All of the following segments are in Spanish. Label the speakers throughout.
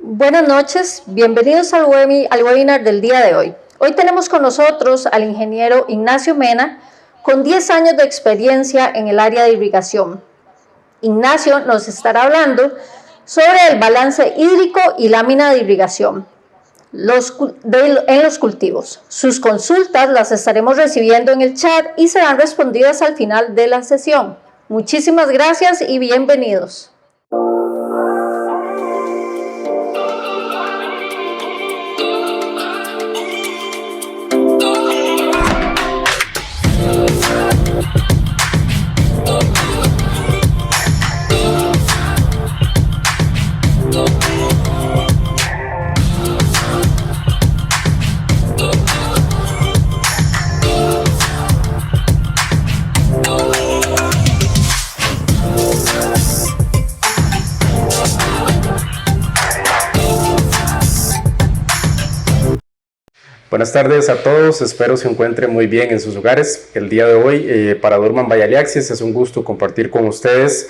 Speaker 1: Buenas noches, bienvenidos al webinar del día de hoy. Hoy tenemos con nosotros al ingeniero Ignacio Mena, con 10 años de experiencia en el área de irrigación. Ignacio nos estará hablando sobre el balance hídrico y lámina de irrigación en los cultivos. Sus consultas las estaremos recibiendo en el chat y serán respondidas al final de la sesión. Muchísimas gracias y bienvenidos.
Speaker 2: Buenas tardes a todos, espero se encuentren muy bien en sus hogares. El día de hoy para Durman Vallaliaxis es un gusto compartir con ustedes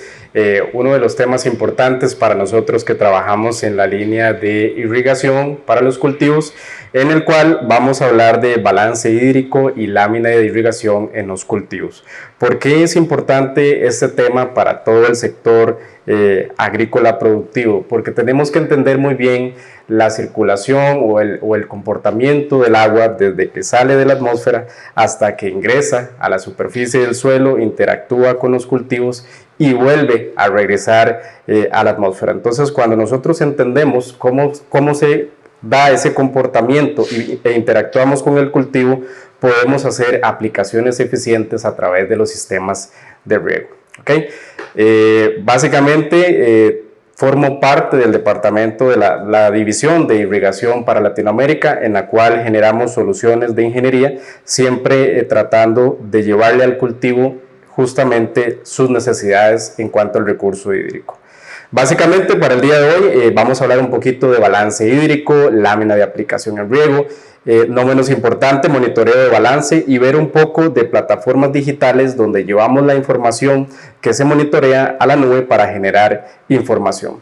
Speaker 2: uno de los temas importantes para nosotros que trabajamos en la línea de irrigación para los cultivos, en el cual vamos a hablar de balance hídrico y lámina de irrigación en los cultivos. ¿Por qué es importante este tema para todo el sector agrícola productivo? Porque tenemos que entender muy bien la circulación o el comportamiento del agua desde que sale de la atmósfera hasta que ingresa a la superficie del suelo, interactúa con los cultivos y vuelve a regresar a la atmósfera. Entonces, cuando nosotros entendemos cómo se da ese comportamiento e interactuamos con el cultivo, podemos hacer aplicaciones eficientes a través de los sistemas de riego. ¿Okay? Básicamente, formo parte del departamento de la División de Irrigación para Latinoamérica, en la cual generamos soluciones de ingeniería, siempre tratando de llevarle al cultivo justamente sus necesidades en cuanto al recurso hídrico. Básicamente, para el día de hoy vamos a hablar un poquito de balance hídrico, lámina de aplicación en riego, no menos importante, monitoreo de balance y ver un poco de plataformas digitales donde llevamos la información que se monitorea a la nube para generar información.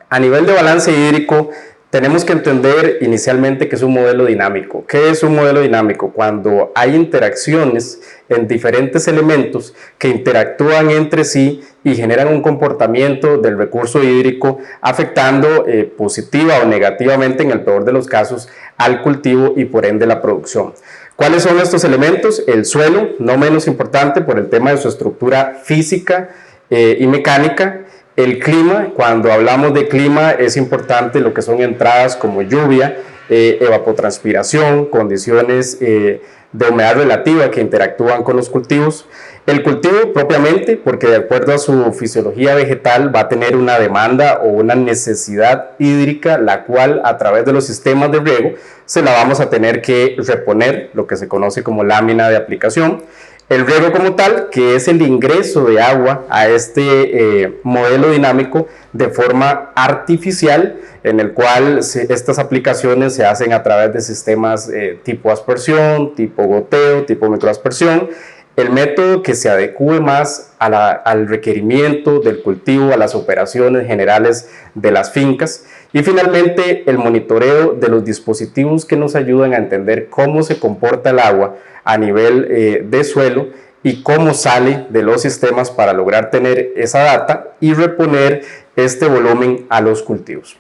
Speaker 2: A nivel de balance hídrico, tenemos que entender inicialmente que es un modelo dinámico. ¿Qué es un modelo dinámico? Cuando hay interacciones en diferentes elementos que interactúan entre sí y generan un comportamiento del recurso hídrico afectando positiva o negativamente, en el peor de los casos, al cultivo y por ende la producción. ¿Cuáles son estos elementos? El suelo, no menos importante por el tema de su estructura física y mecánica. El clima, cuando hablamos de clima es importante lo que son entradas como lluvia, evapotranspiración, condiciones de humedad relativa que interactúan con los cultivos. El cultivo propiamente, porque de acuerdo a su fisiología vegetal va a tener una demanda o una necesidad hídrica, la cual a través de los sistemas de riego se la vamos a tener que reponer, lo que se conoce como lámina de aplicación. El riego como tal, que es el ingreso de agua a este modelo dinámico de forma artificial, en el cual estas aplicaciones se hacen a través de sistemas tipo aspersión, tipo goteo, tipo microaspersión. El método que se adecue más al requerimiento del cultivo, a las operaciones generales de las fincas. Y finalmente, el monitoreo de los dispositivos que nos ayudan a entender cómo se comporta el agua a nivel de suelo y cómo sale de los sistemas para lograr tener esa data y reponer este volumen a los cultivos.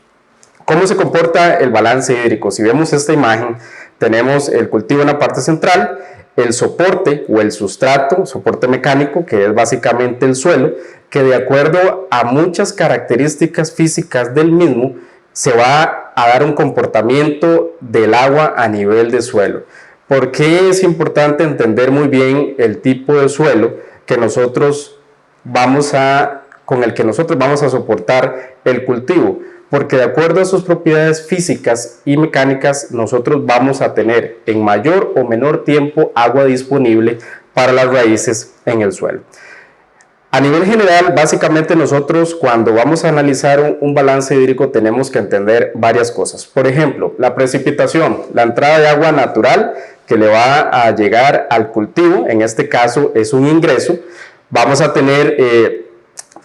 Speaker 2: ¿Cómo se comporta el balance hídrico? Si vemos esta imagen, tenemos el cultivo en la parte central, el soporte o el sustrato, soporte mecánico, que es básicamente el suelo, que de acuerdo a muchas características físicas del mismo, se va a dar un comportamiento del agua a nivel de suelo. ¿Por qué es importante entender muy bien el tipo de suelo que con el que nosotros vamos a soportar el cultivo? Porque de acuerdo a sus propiedades físicas y mecánicas, nosotros vamos a tener en mayor o menor tiempo agua disponible para las raíces en el suelo. A nivel general, básicamente nosotros cuando vamos a analizar un balance hídrico tenemos que entender varias cosas. Por ejemplo, la precipitación, la entrada de agua natural que le va a llegar al cultivo, en este caso es un ingreso. Vamos a tener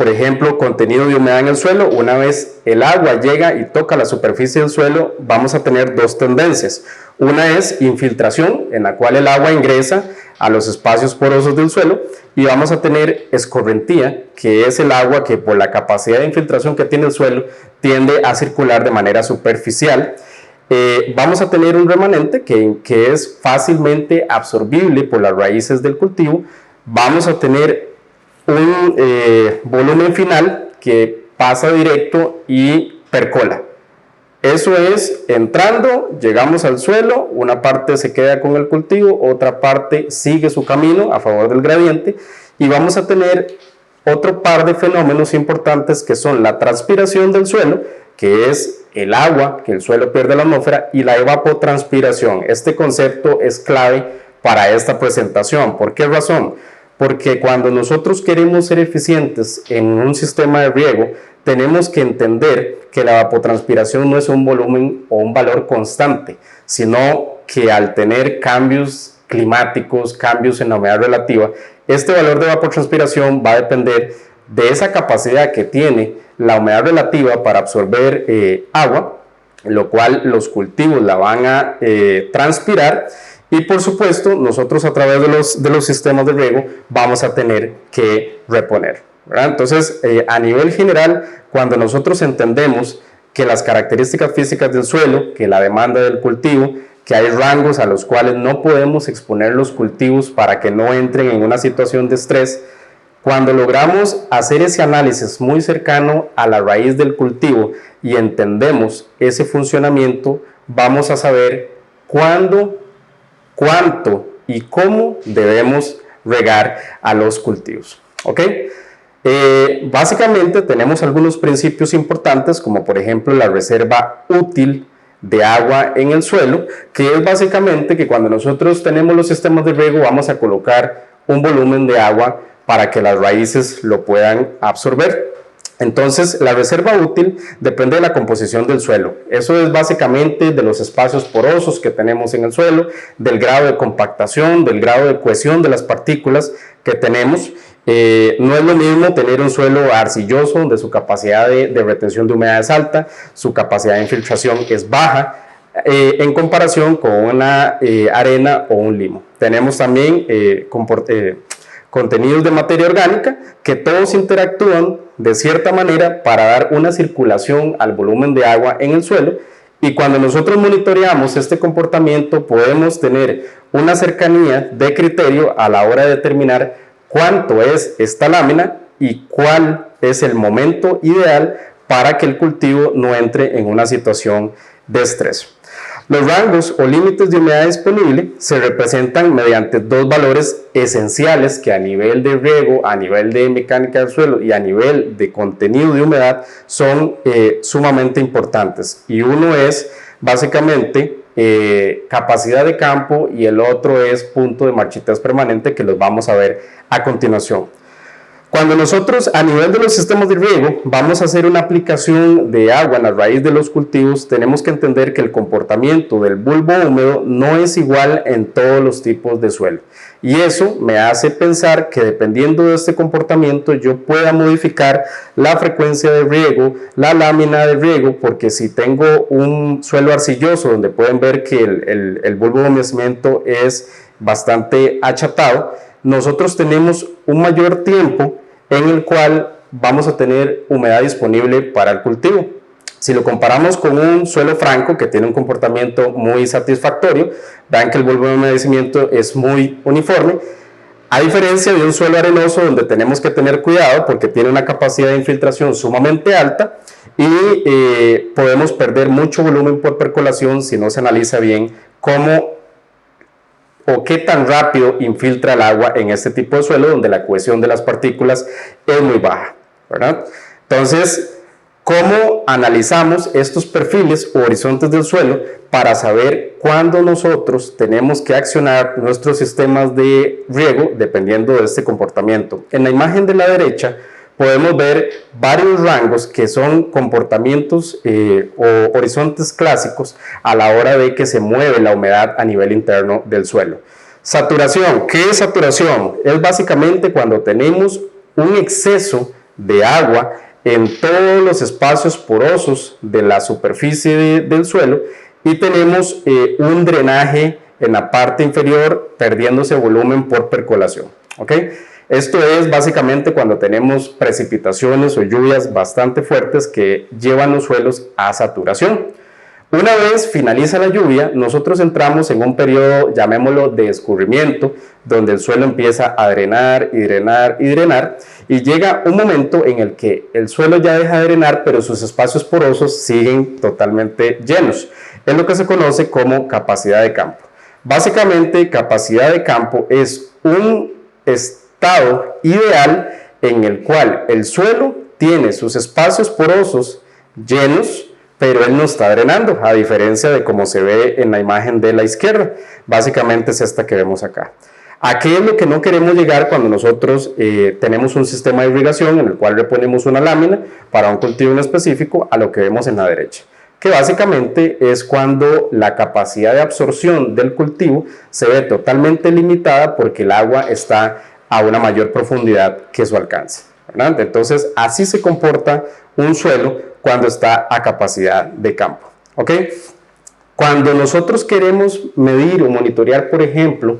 Speaker 2: por ejemplo, contenido de humedad en el suelo. Una vez el agua llega y toca la superficie del suelo, vamos a tener dos tendencias. Una es infiltración, en la cual el agua ingresa a los espacios porosos del suelo, y vamos a tener escorrentía, que es el agua que por la capacidad de infiltración que tiene el suelo tiende a circular de manera superficial. Vamos a tener un remanente que es fácilmente absorbible por las raíces del cultivo. Vamos a tener un volumen final que pasa directo y percola. Eso es entrando, llegamos al suelo, una parte se queda con el cultivo, otra parte sigue su camino a favor del gradiente, y vamos a tener otro par de fenómenos importantes que son la transpiración del suelo, que es el agua que el suelo pierde a la atmósfera, y la evapotranspiración. Este concepto es clave para esta presentación. ¿Por qué razón? Porque cuando nosotros queremos ser eficientes en un sistema de riego, tenemos que entender que la evapotranspiración no es un volumen o un valor constante, sino que al tener cambios climáticos, cambios en la humedad relativa, este valor de evapotranspiración va a depender de esa capacidad que tiene la humedad relativa para absorber agua, lo cual los cultivos la van a transpirar. Y por supuesto, nosotros a través de los sistemas de riego vamos a tener que reponer, ¿verdad? Entonces, a nivel general, cuando nosotros entendemos que las características físicas del suelo, que la demanda del cultivo, que hay rangos a los cuales no podemos exponer los cultivos para que no entren en una situación de estrés, cuando logramos hacer ese análisis muy cercano a la raíz del cultivo y entendemos ese funcionamiento, vamos a saber cuándo, cuánto y cómo debemos regar a los cultivos. ¿Ok? Básicamente tenemos algunos principios importantes, como por ejemplo la reserva útil de agua en el suelo, que es básicamente que cuando nosotros tenemos los sistemas de riego vamos a colocar un volumen de agua para que las raíces lo puedan absorber. Entonces, la reserva útil depende de la composición del suelo. Eso es básicamente de los espacios porosos que tenemos en el suelo, del grado de compactación, del grado de cohesión de las partículas que tenemos. No es lo mismo tener un suelo arcilloso, donde su capacidad de retención de humedad es alta, su capacidad de infiltración es baja, en comparación con una arena o un limo. Tenemos también contenidos de materia orgánica que todos interactúan de cierta manera para dar una circulación al volumen de agua en el suelo, y cuando nosotros monitoreamos este comportamiento podemos tener una cercanía de criterio a la hora de determinar cuánto es esta lámina y cuál es el momento ideal para que el cultivo no entre en una situación de estrés. Los rangos o límites de humedad disponible se representan mediante dos valores esenciales que a nivel de riego, a nivel de mecánica del suelo y a nivel de contenido de humedad son sumamente importantes. Y uno es básicamente capacidad de campo y el otro es punto de marchitez permanente, que los vamos a ver a continuación. Cuando nosotros a nivel de los sistemas de riego vamos a hacer una aplicación de agua en la raíz de los cultivos, tenemos que entender que el comportamiento del bulbo húmedo no es igual en todos los tipos de suelo. Y eso me hace pensar que dependiendo de este comportamiento yo pueda modificar la frecuencia de riego, la lámina de riego, porque si tengo un suelo arcilloso donde pueden ver que el bulbo de humedecimiento es bastante achatado, nosotros tenemos un mayor tiempo en el cual vamos a tener humedad disponible para el cultivo. Si lo comparamos con un suelo franco que tiene un comportamiento muy satisfactorio, vean que el bulbo de humedecimiento es muy uniforme, a diferencia de un suelo arenoso donde tenemos que tener cuidado porque tiene una capacidad de infiltración sumamente alta y podemos perder mucho volumen por percolación si no se analiza bien cómo o qué tan rápido infiltra el agua en este tipo de suelo donde la cohesión de las partículas es muy baja, ¿verdad? Entonces, ¿cómo analizamos estos perfiles o horizontes del suelo para saber cuándo nosotros tenemos que accionar nuestros sistemas de riego dependiendo de este comportamiento? En la imagen de la derecha podemos ver varios rangos que son comportamientos o horizontes clásicos a la hora de que se mueve la humedad a nivel interno del suelo. Saturación. ¿Qué es saturación? Es básicamente cuando tenemos un exceso de agua en todos los espacios porosos de la superficie del suelo y tenemos un drenaje en la parte inferior perdiéndose volumen por percolación. ¿Okay? Esto es básicamente cuando tenemos precipitaciones o lluvias bastante fuertes que llevan los suelos a saturación. Una vez finaliza la lluvia, nosotros entramos en un periodo, llamémoslo, de escurrimiento, donde el suelo empieza a drenar y drenar y drenar, y llega un momento en el que el suelo ya deja de drenar, pero sus espacios porosos siguen totalmente llenos. Es lo que se conoce como capacidad de campo. Básicamente, capacidad de campo es un estado ideal en el cual el suelo tiene sus espacios porosos llenos, pero él no está drenando, a diferencia de como se ve en la imagen de la izquierda. Básicamente es esta que vemos acá. ¿A qué es lo que no queremos llegar cuando nosotros tenemos un sistema de irrigación en el cual le ponemos una lámina para un cultivo en específico? A lo que vemos en la derecha, que básicamente es cuando la capacidad de absorción del cultivo se ve totalmente limitada porque el agua está a una mayor profundidad que su alcance, ¿verdad? Entonces, así se comporta un suelo cuando está a capacidad de campo. ¿Ok? Cuando nosotros queremos medir o monitorear, por ejemplo,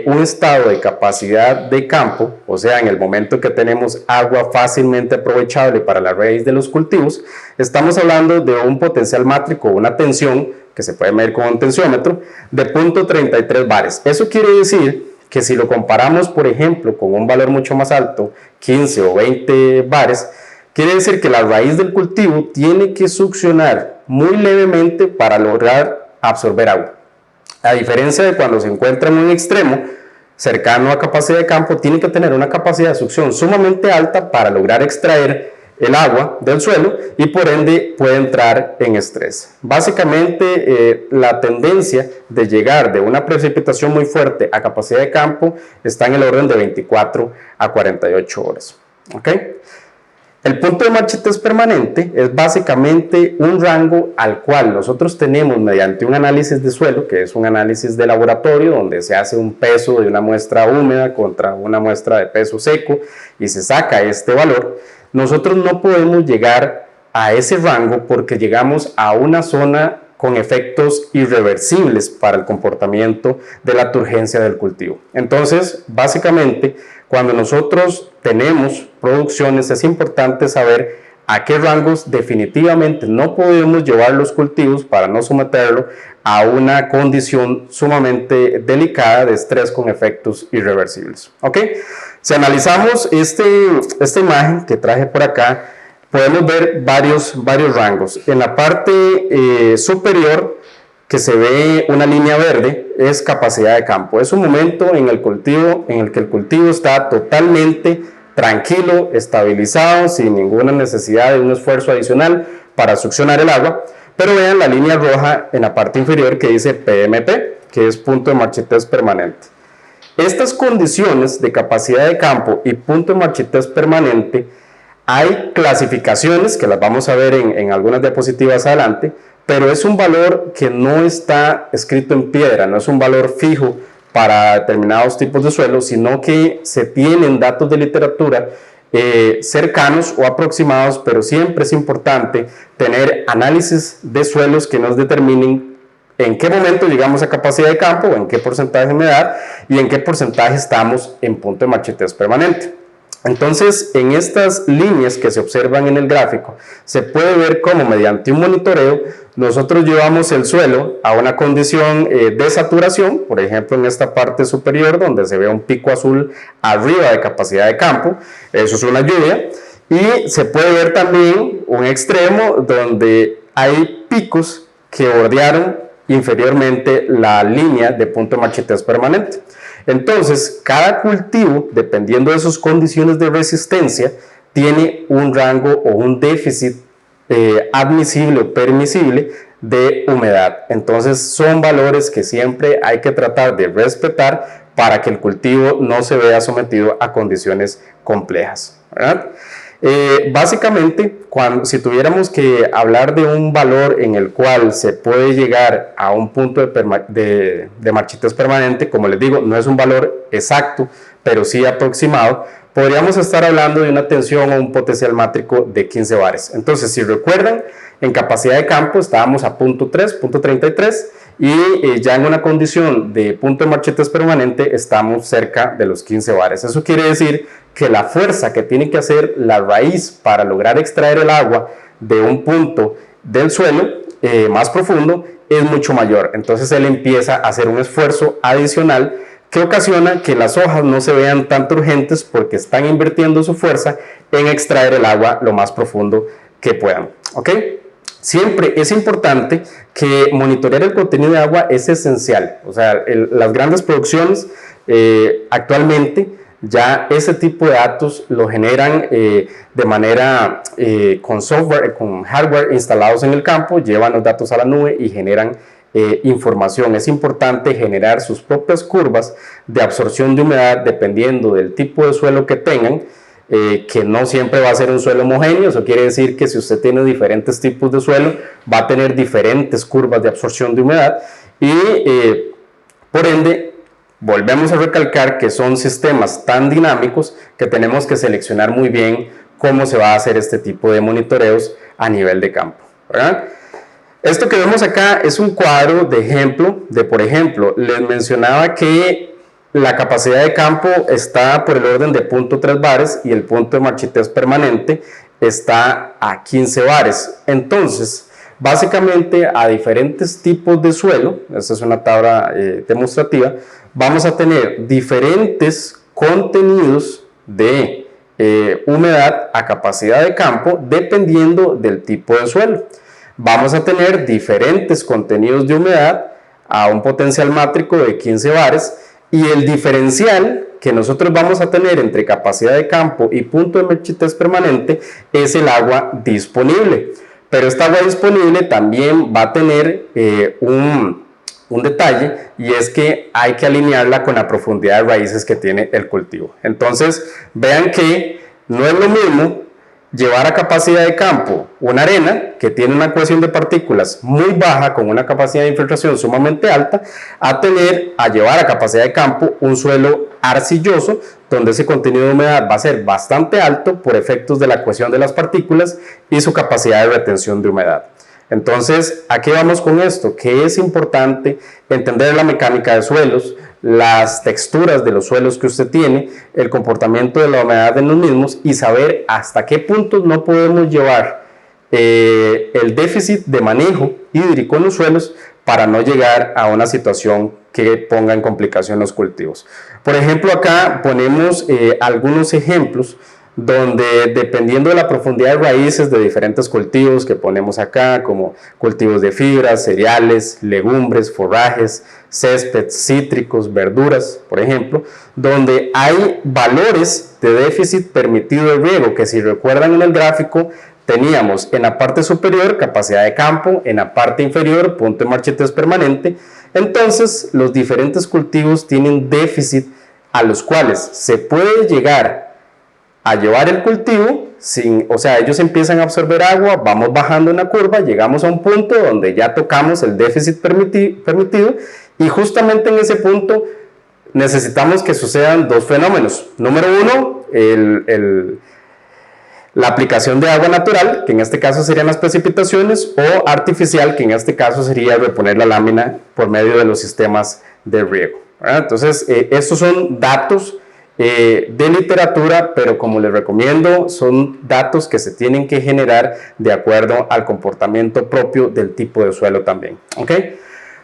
Speaker 2: un estado de capacidad de campo, o sea, en el momento que tenemos agua fácilmente aprovechable para la raíz de los cultivos, estamos hablando de un potencial mátrico, una tensión, que se puede medir con un tensiómetro, de 0.33 bares. Eso quiere decir que si lo comparamos, por ejemplo, con un valor mucho más alto, 15 o 20 bares, quiere decir que la raíz del cultivo tiene que succionar muy levemente para lograr absorber agua. A diferencia de cuando se encuentra en un extremo cercano a capacidad de campo, tiene que tener una capacidad de succión sumamente alta para lograr extraer el agua del suelo y por ende puede entrar en estrés. Básicamente la tendencia de llegar de una precipitación muy fuerte a capacidad de campo está en el orden de 24 a 48 horas. ¿Okay? El punto de marchitez permanente es básicamente un rango al cual nosotros tenemos mediante un análisis de suelo, que es un análisis de laboratorio donde se hace un peso de una muestra húmeda contra una muestra de peso seco y se saca este valor. Nosotros no podemos llegar a ese rango porque llegamos a una zona con efectos irreversibles para el comportamiento de la turgencia del cultivo. Entonces, básicamente, cuando nosotros tenemos producciones, es importante saber a qué rangos definitivamente no podemos llevar los cultivos para no someterlo a una condición sumamente delicada de estrés con efectos irreversibles. ¿Ok? Si analizamos esta imagen que traje por acá, podemos ver varios rangos. En la parte superior, que se ve una línea verde, es capacidad de campo. Es un momento en el que el cultivo está totalmente tranquilo, estabilizado, sin ninguna necesidad de un esfuerzo adicional para succionar el agua. Pero vean la línea roja en la parte inferior que dice PMP, que es punto de marchitez permanente. Estas condiciones de capacidad de campo y punto de marchitez permanente, hay clasificaciones que las vamos a ver en algunas diapositivas adelante, pero es un valor que no está escrito en piedra, no es un valor fijo para determinados tipos de suelos, sino que se tienen datos de literatura cercanos o aproximados, pero siempre es importante tener análisis de suelos que nos determinen en qué momento llegamos a capacidad de campo, en qué porcentaje de humedad y en qué porcentaje estamos en punto de marchitez permanente. Entonces, en estas líneas que se observan en el gráfico, se puede ver cómo mediante un monitoreo nosotros llevamos el suelo a una condición de saturación, por ejemplo en esta parte superior donde se ve un pico azul arriba de capacidad de campo, eso es una lluvia, y se puede ver también un extremo donde hay picos que bordearon inferiormente la línea de punto de marchitez permanente. Entonces, cada cultivo, dependiendo de sus condiciones de resistencia, tiene un rango o un déficit admisible o permisible de humedad. Entonces, son valores que siempre hay que tratar de respetar para que el cultivo no se vea sometido a condiciones complejas, ¿verdad? Básicamente, si tuviéramos que hablar de un valor en el cual se puede llegar a un punto de marchitez permanente, como les digo, no es un valor exacto, pero sí aproximado, podríamos estar hablando de una tensión o un potencial mátrico de 15 bares. Entonces, si recuerdan, en capacidad de campo estábamos a punto 3, punto 33, y ya en una condición de punto de marchetes permanente estamos cerca de los 15 bares. Eso quiere decir que la fuerza que tiene que hacer la raíz para lograr extraer el agua de un punto del suelo más profundo es mucho mayor. Entonces él empieza a hacer un esfuerzo adicional que ocasiona que las hojas no se vean tanto urgentes porque están invirtiendo su fuerza en extraer el agua lo más profundo que puedan. ¿Ok? Siempre es importante que monitorear el contenido de agua es esencial. O sea, las grandes producciones actualmente ya ese tipo de datos lo generan de manera con software, con hardware instalados en el campo, llevan los datos a la nube y generan información. Es importante generar sus propias curvas de absorción de humedad dependiendo del tipo de suelo que tengan, que no siempre va a ser un suelo homogéneo. Eso quiere decir que si usted tiene diferentes tipos de suelo, va a tener diferentes curvas de absorción de humedad y por ende, volvemos a recalcar que son sistemas tan dinámicos que tenemos que seleccionar muy bien cómo se va a hacer este tipo de monitoreos a nivel de campo, ¿verdad? Esto que vemos acá es un cuadro de ejemplo de, por ejemplo, les mencionaba que la capacidad de campo está por el orden de 0.3 bares y el punto de marchitez permanente está a 15 bares. Entonces, básicamente a diferentes tipos de suelo, esta es una tabla demostrativa, vamos a tener diferentes contenidos de humedad a capacidad de campo dependiendo del tipo de suelo. Vamos a tener diferentes contenidos de humedad a un potencial mátrico de 15 bares y el diferencial que nosotros vamos a tener entre capacidad de campo y punto de marchitez permanente es el agua disponible. Pero esta agua disponible también va a tener un detalle, y es que hay que alinearla con la profundidad de raíces que tiene el cultivo. Entonces, vean que no es lo mismo llevar a capacidad de campo una arena que tiene una cohesión de partículas muy baja con una capacidad de infiltración sumamente alta a llevar a capacidad de campo un suelo arcilloso donde ese contenido de humedad va a ser bastante alto por efectos de la cohesión de las partículas y su capacidad de retención de humedad. Entonces, ¿a qué vamos con esto? Que es importante entender la mecánica de suelos, las texturas de los suelos que usted tiene, el comportamiento de la humedad en los mismos y saber hasta qué puntos no podemos llevar el déficit de manejo hídrico en los suelos para no llegar a una situación que ponga en complicación los cultivos. Por ejemplo, acá ponemos algunos ejemplos donde dependiendo de la profundidad de raíces de diferentes cultivos que ponemos acá, como cultivos de fibras, cereales, legumbres, forrajes, césped, cítricos, verduras, por ejemplo, donde hay valores de déficit permitido de riego, que si recuerdan en el gráfico, teníamos en la parte superior capacidad de campo, en la parte inferior punto de marchitez permanente. Entonces los diferentes cultivos tienen déficit a los cuales se puede llegar a llevar el cultivo, o sea, ellos empiezan a absorber agua, vamos bajando una curva, llegamos a un punto donde ya tocamos el déficit permitido y justamente en ese punto necesitamos que sucedan dos fenómenos. Número uno, la aplicación de agua natural, que en este caso serían las precipitaciones, o artificial, que en este caso sería reponer la lámina por medio de los sistemas de riego, ¿verdad? Entonces, estos son datos de literatura, pero como les recomiendo, son datos que se tienen que generar de acuerdo al comportamiento propio del tipo de suelo también. ¿Ok?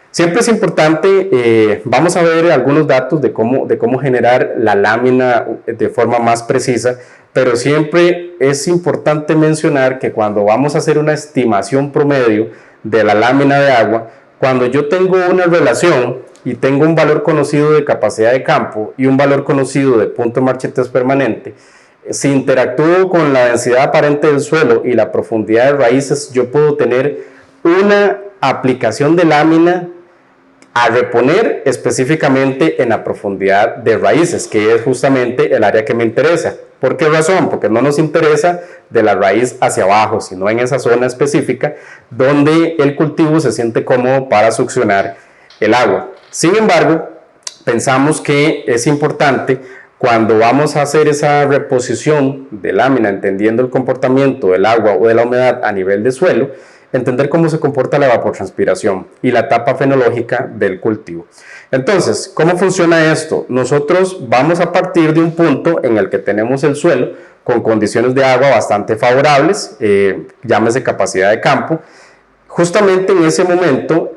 Speaker 2: Siempre es importante, vamos a ver algunos datos de cómo generar la lámina de forma más precisa, pero siempre es importante mencionar que cuando vamos a hacer una estimación promedio de la lámina de agua, cuando yo tengo una relación y tengo un valor conocido de capacidad de campo y un valor conocido de punto de marchitez permanente, si interactúo con la densidad aparente del suelo y la profundidad de raíces, yo puedo tener una aplicación de lámina a reponer específicamente en la profundidad de raíces, que es justamente el área que me interesa. ¿Por qué razón? Porque no nos interesa de la raíz hacia abajo, sino en esa zona específica donde el cultivo se siente cómodo para succionar el agua. Sin embargo, pensamos que es importante cuando vamos a hacer esa reposición de lámina, entendiendo el comportamiento del agua o de la humedad a nivel de suelo, entender cómo se comporta la evapotranspiración y la etapa fenológica del cultivo. Entonces, ¿cómo funciona esto? Nosotros vamos a partir de un punto en el que tenemos el suelo con condiciones de agua bastante favorables, llámese capacidad de campo. Justamente en ese momento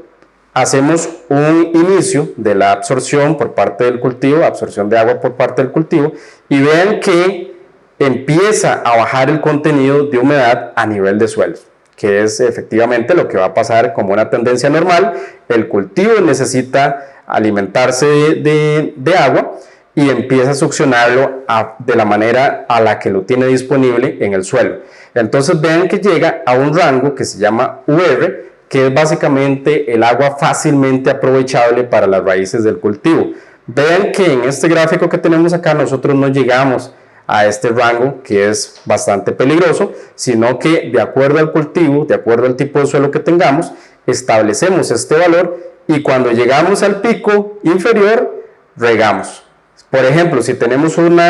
Speaker 2: hacemos un inicio de la absorción por parte del cultivo, absorción de agua por parte del cultivo, y vean que empieza a bajar el contenido de humedad a nivel de suelo, que es efectivamente lo que va a pasar como una tendencia normal. El cultivo necesita alimentarse de agua y empieza a succionarlo de la manera a la que lo tiene disponible en el suelo. Entonces vean que llega a un rango que se llama UR, que es básicamente el agua fácilmente aprovechable para las raíces del cultivo. Vean que en este gráfico que tenemos acá nosotros no llegamos a este rango, que es bastante peligroso, sino que de acuerdo al cultivo, de acuerdo al tipo de suelo que tengamos, establecemos este valor y cuando llegamos al pico inferior, regamos. Por ejemplo, si tenemos un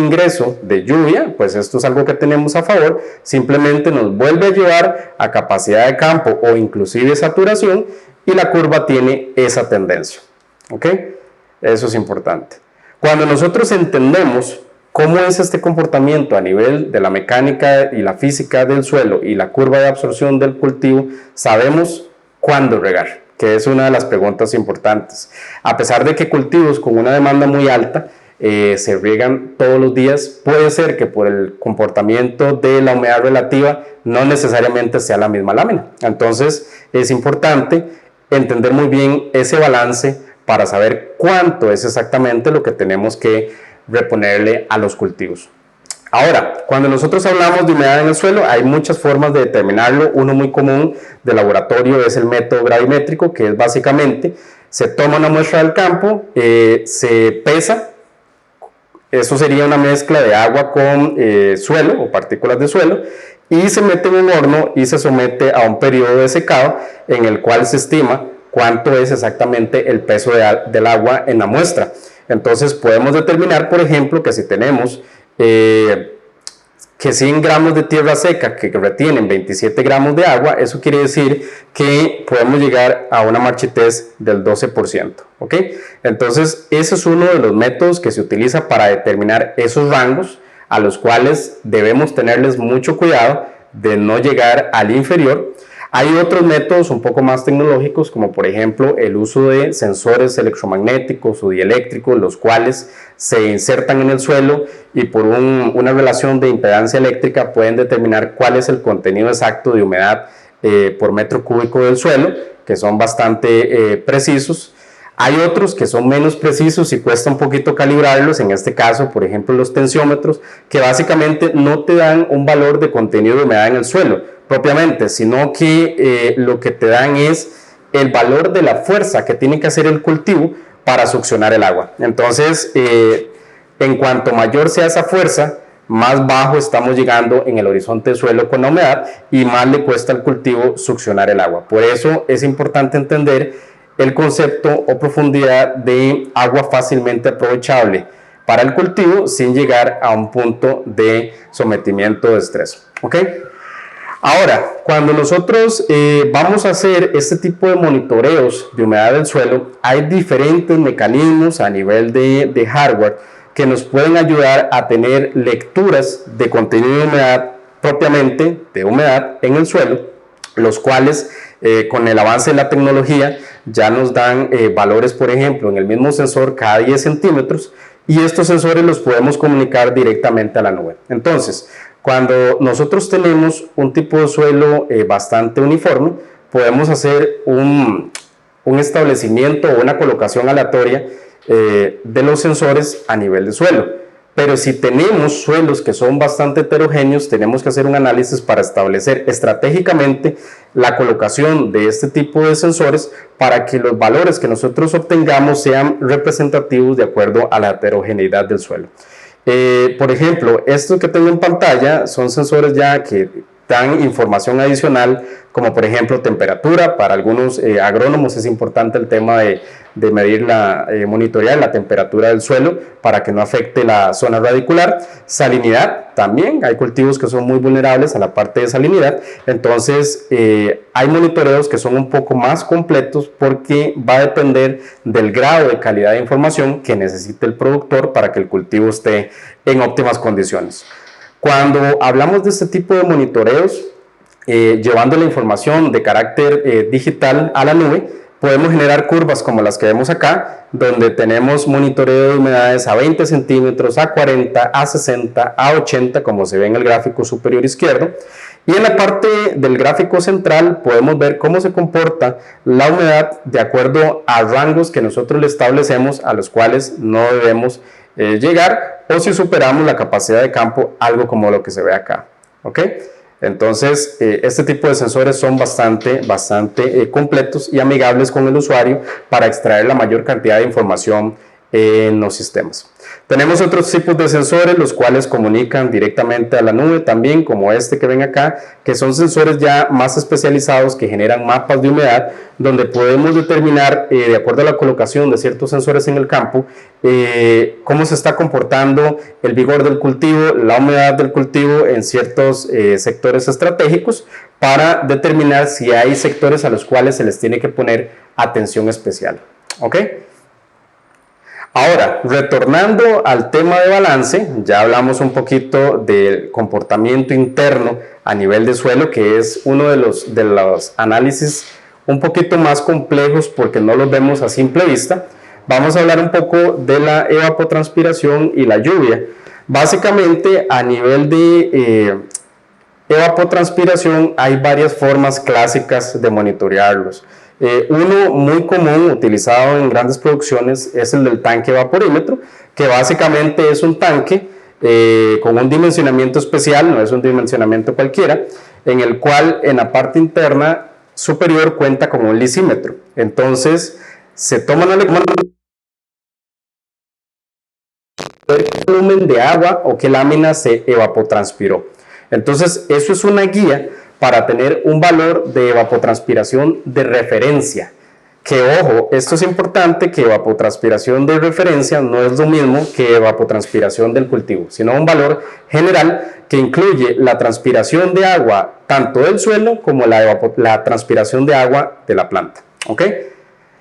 Speaker 2: ingreso de lluvia, pues esto es algo que tenemos a favor, simplemente nos vuelve a llevar a capacidad de campo o inclusive saturación y la curva tiene esa tendencia. ¿Ok? Eso es importante. Cuando nosotros entendemos cómo es este comportamiento a nivel de la mecánica y la física del suelo y la curva de absorción del cultivo, sabemos cuándo regar, que es una de las preguntas importantes. A pesar de que cultivos con una demanda muy alta se riegan todos los días, puede ser que por el comportamiento de la humedad relativa no necesariamente sea la misma lámina. Entonces es importante entender muy bien ese balance para saber cuánto es exactamente lo que tenemos que reponerle a los cultivos. Ahora, cuando nosotros hablamos de humedad en el suelo, hay muchas formas de determinarlo. Uno muy común de laboratorio es el método gravimétrico, que es básicamente, se toma una muestra del campo, se pesa, eso sería una mezcla de agua con suelo o partículas de suelo, y se mete en un horno y se somete a un periodo de secado en el cual se estima cuánto es exactamente el peso del agua en la muestra. Entonces podemos determinar, por ejemplo, que si tenemos que 100 gramos de tierra seca que retienen 27 gramos de agua, eso quiere decir que podemos llegar a una marchitez del 12%. ¿Ok? Entonces, ese es uno de los métodos que se utiliza para determinar esos rangos a los cuales debemos tenerles mucho cuidado de no llegar al inferior. Hay otros métodos un poco más tecnológicos, como por ejemplo el uso de sensores electromagnéticos o dieléctricos, los cuales se insertan en el suelo y por una relación de impedancia eléctrica pueden determinar cuál es el contenido exacto de humedad por metro cúbico del suelo, que son bastante precisos. Hay otros que son menos precisos y cuesta un poquito calibrarlos, en este caso, por ejemplo, los tensiómetros, que básicamente no te dan un valor de contenido de humedad en el suelo propiamente, sino que lo que te dan es el valor de la fuerza que tiene que hacer el cultivo para succionar el agua. Entonces, en cuanto mayor sea esa fuerza, más bajo estamos llegando en el horizonte de suelo con la humedad y más le cuesta al cultivo succionar el agua. Por eso es importante entender el concepto o profundidad de agua fácilmente aprovechable para el cultivo sin llegar a un punto de sometimiento de estrés. ¿Ok? Ahora, cuando nosotros vamos a hacer este tipo de monitoreos de humedad del suelo, hay diferentes mecanismos a nivel de hardware que nos pueden ayudar a tener lecturas de contenido de humedad propiamente de humedad en el suelo, los cuales con el avance de la tecnología ya nos dan valores, por ejemplo, en el mismo sensor cada 10 centímetros, y estos sensores los podemos comunicar directamente a la nube. Entonces, cuando nosotros tenemos un tipo de suelo bastante uniforme, podemos hacer un establecimiento o una colocación aleatoria de los sensores a nivel de suelo. Pero si tenemos suelos que son bastante heterogéneos, tenemos que hacer un análisis para establecer estratégicamente la colocación de este tipo de sensores para que los valores que nosotros obtengamos sean representativos de acuerdo a la heterogeneidad del suelo. Por ejemplo, estos que tengo en pantalla son sensores ya que dan información adicional, como por ejemplo temperatura. Para algunos agrónomos es importante el tema de medir monitorear la temperatura del suelo para que no afecte la zona radicular. Salinidad también, hay cultivos que son muy vulnerables a la parte de salinidad, entonces hay monitoreos que son un poco más completos porque va a depender del grado de calidad de información que necesite el productor para que el cultivo esté en óptimas condiciones. Cuando hablamos de este tipo de monitoreos, llevando la información de carácter digital a la nube, podemos generar curvas como las que vemos acá, donde tenemos monitoreo de humedades a 20 centímetros, a 40, a 60, a 80, como se ve en el gráfico superior izquierdo. Y en la parte del gráfico central podemos ver cómo se comporta la humedad de acuerdo a rangos que nosotros le establecemos, a los cuales no debemos llegar, o si superamos la capacidad de campo, algo como lo que se ve acá. ¿Ok? Entonces, este tipo de sensores son bastante completos y amigables con el usuario para extraer la mayor cantidad de información en los sistemas. Tenemos otros tipos de sensores, los cuales comunican directamente a la nube también, como este que ven acá, que son sensores ya más especializados que generan mapas de humedad, donde podemos determinar, de acuerdo a la colocación de ciertos sensores en el campo, cómo se está comportando el vigor del cultivo, la humedad del cultivo en ciertos sectores estratégicos, para determinar si hay sectores a los cuales se les tiene que poner atención especial. ¿Ok? Ahora, retornando al tema de balance, ya hablamos un poquito del comportamiento interno a nivel de suelo, que es uno de los análisis un poquito más complejos porque no los vemos a simple vista. Vamos a hablar un poco de la evapotranspiración y la lluvia. Básicamente, a nivel de evapotranspiración hay varias formas clásicas de monitorearlos. Uno muy común utilizado en grandes producciones es el del tanque evaporímetro, que básicamente es un tanque con un dimensionamiento especial, no es un dimensionamiento cualquiera, en el cual en la parte interna superior cuenta con un lisímetro. Entonces se toma el volumen de agua o qué lámina se evapotranspiró. Entonces eso es una guía para tener un valor de evapotranspiración de referencia. Que ojo, esto es importante, que evapotranspiración de referencia no es lo mismo que evapotranspiración del cultivo, sino un valor general que incluye la transpiración de agua tanto del suelo como la transpiración de agua de la planta. ¿Ok?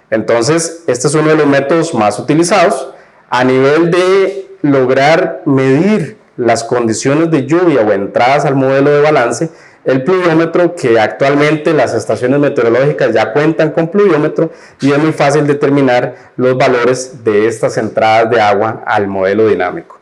Speaker 2: Entonces, este es uno de los métodos más utilizados a nivel de lograr medir las condiciones de lluvia o entradas al modelo de balance. El pluviómetro, que actualmente las estaciones meteorológicas ya cuentan con pluviómetro y es muy fácil determinar los valores de estas entradas de agua al modelo dinámico.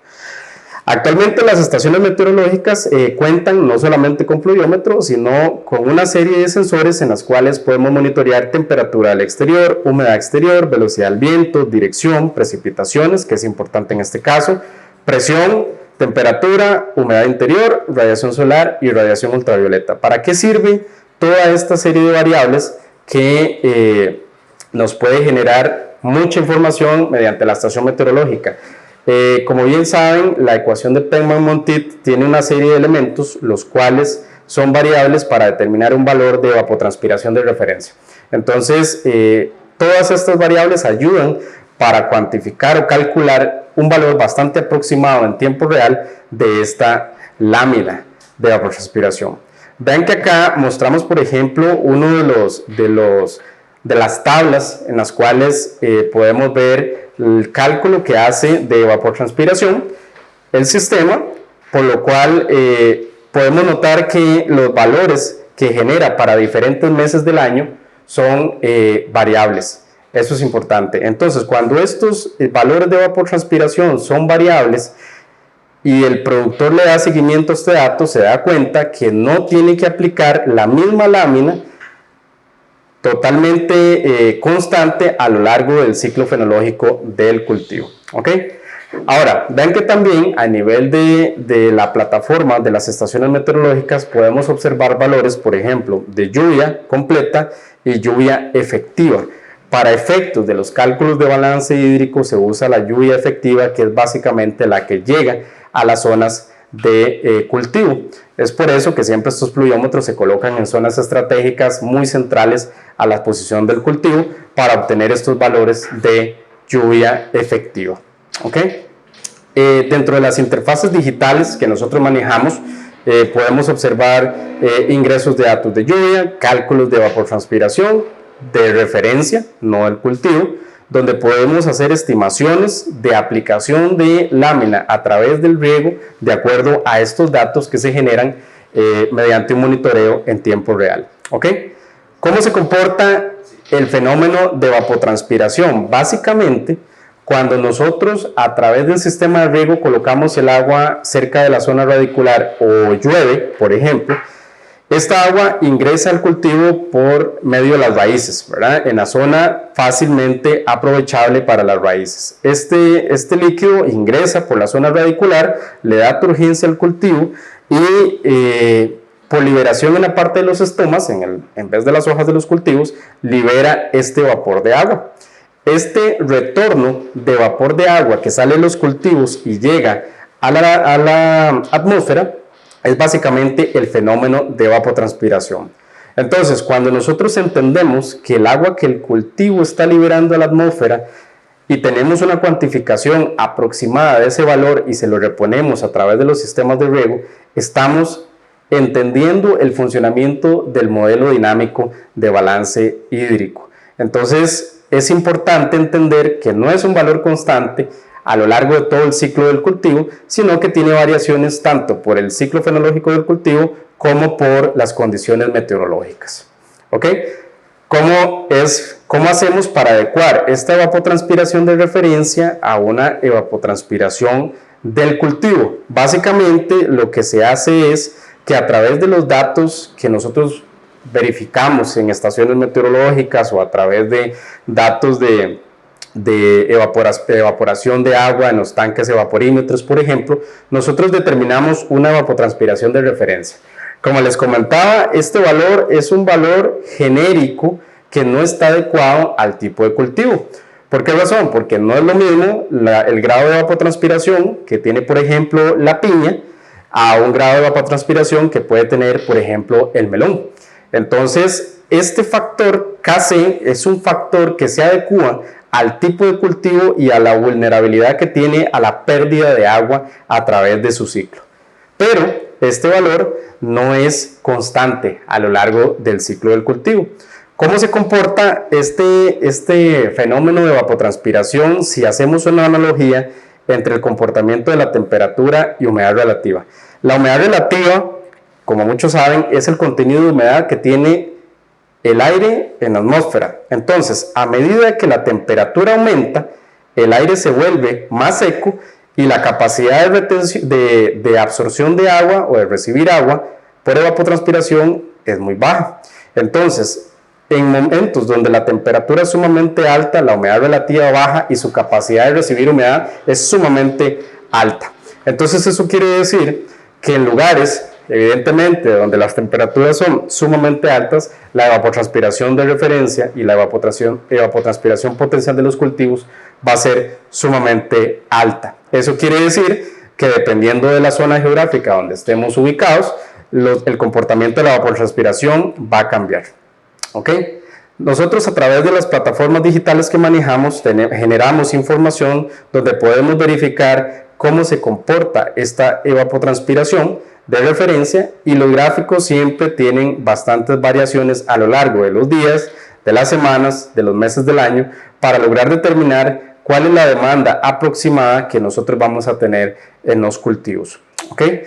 Speaker 2: Actualmente las estaciones meteorológicas cuentan no solamente con pluviómetro, sino con una serie de sensores en las cuales podemos monitorear temperatura del exterior, humedad exterior, velocidad del viento, dirección, precipitaciones, que es importante en este caso, presión, temperatura, humedad interior, radiación solar y radiación ultravioleta. ¿Para qué sirve toda esta serie de variables que nos puede generar mucha información mediante la estación meteorológica? Como bien saben, la ecuación de Penman-Montit tiene una serie de elementos, los cuales son variables para determinar un valor de evapotranspiración de referencia. Entonces, todas estas variables ayudan para cuantificar o calcular un valor bastante aproximado en tiempo real de esta lámina de evapotranspiración. Ven que acá mostramos, por ejemplo, uno de las tablas en las cuales podemos ver el cálculo que hace de evapotranspiración el sistema, por lo cual podemos notar que los valores que genera para diferentes meses del año son variables. Eso es importante. Entonces, cuando estos valores de evapotranspiración son variables y el productor le da seguimiento a este dato, se da cuenta que no tiene que aplicar la misma lámina totalmente constante a lo largo del ciclo fenológico del cultivo. ¿Ok? Ahora, ven que también a nivel de la plataforma de las estaciones meteorológicas podemos observar valores, por ejemplo, de lluvia completa y lluvia efectiva. Para efectos de los cálculos de balance hídrico se usa la lluvia efectiva, que es básicamente la que llega a las zonas de cultivo. Es por eso que siempre estos pluviómetros se colocan en zonas estratégicas muy centrales a la posición del cultivo para obtener estos valores de lluvia efectiva. ¿Okay? Dentro de las interfaces digitales que nosotros manejamos, podemos observar ingresos de datos de lluvia, cálculos de evapotranspiración, de referencia, no del cultivo, donde podemos hacer estimaciones de aplicación de lámina a través del riego de acuerdo a estos datos que se generan mediante un monitoreo en tiempo real. ¿Okay? ¿Cómo se comporta el fenómeno de evapotranspiración? Básicamente, cuando nosotros a través del sistema de riego colocamos el agua cerca de la zona radicular o llueve, por ejemplo, esta agua ingresa al cultivo por medio de las raíces, ¿verdad? En la zona fácilmente aprovechable para las raíces. Este líquido ingresa por la zona radicular, le da turgencia al cultivo y por liberación en la parte de los estomas, en vez de las hojas de los cultivos, libera este vapor de agua. Este retorno de vapor de agua que sale de los cultivos y llega a la atmósfera es básicamente el fenómeno de evapotranspiración. Entonces, cuando nosotros entendemos que el agua que el cultivo está liberando a la atmósfera y tenemos una cuantificación aproximada de ese valor y se lo reponemos a través de los sistemas de riego, estamos entendiendo el funcionamiento del modelo dinámico de balance hídrico. Entonces, es importante entender que no es un valor constante a lo largo de todo el ciclo del cultivo, sino que tiene variaciones tanto por el ciclo fenológico del cultivo como por las condiciones meteorológicas. ¿Ok? ¿Cómo hacemos para adecuar esta evapotranspiración de referencia a una evapotranspiración del cultivo? Básicamente lo que se hace es que a través de los datos que nosotros verificamos en estaciones meteorológicas o a través de datos de evaporación de agua en los tanques evaporímetros, por ejemplo, nosotros determinamos una evapotranspiración de referencia. Como les comentaba, este valor es un valor genérico que no está adecuado al tipo de cultivo. ¿Por qué razón? Porque no es lo mismo el grado de evapotranspiración que tiene, por ejemplo, la piña a un grado de evapotranspiración que puede tener, por ejemplo, el melón. Entonces, este factor Kc es un factor que se adecua al tipo de cultivo y a la vulnerabilidad que tiene a la pérdida de agua a través de su ciclo. Pero este valor no es constante a lo largo del ciclo del cultivo. ¿Cómo se comporta este fenómeno de evapotranspiración si hacemos una analogía entre el comportamiento de la temperatura y humedad relativa? La humedad relativa, como muchos saben, es el contenido de humedad que tiene el aire en la atmósfera. Entonces, a medida que la temperatura aumenta, el aire se vuelve más seco y la capacidad de absorción de agua o de recibir agua por evapotranspiración es muy baja. Entonces, en momentos donde la temperatura es sumamente alta, la humedad relativa baja y su capacidad de recibir humedad es sumamente alta. Entonces, eso quiere decir que en lugares evidentemente donde las temperaturas son sumamente altas, la evapotranspiración de referencia y la evapotranspiración potencial de los cultivos va a ser sumamente alta. Eso quiere decir que dependiendo de la zona geográfica donde estemos ubicados, el comportamiento de la evapotranspiración va a cambiar. ¿Ok? Nosotros a través de las plataformas digitales que manejamos generamos información donde podemos verificar cómo se comporta esta evapotranspiración de referencia y los gráficos siempre tienen bastantes variaciones a lo largo de los días, de las semanas, de los meses del año para lograr determinar cuál es la demanda aproximada que nosotros vamos a tener en los cultivos. ¿Okay?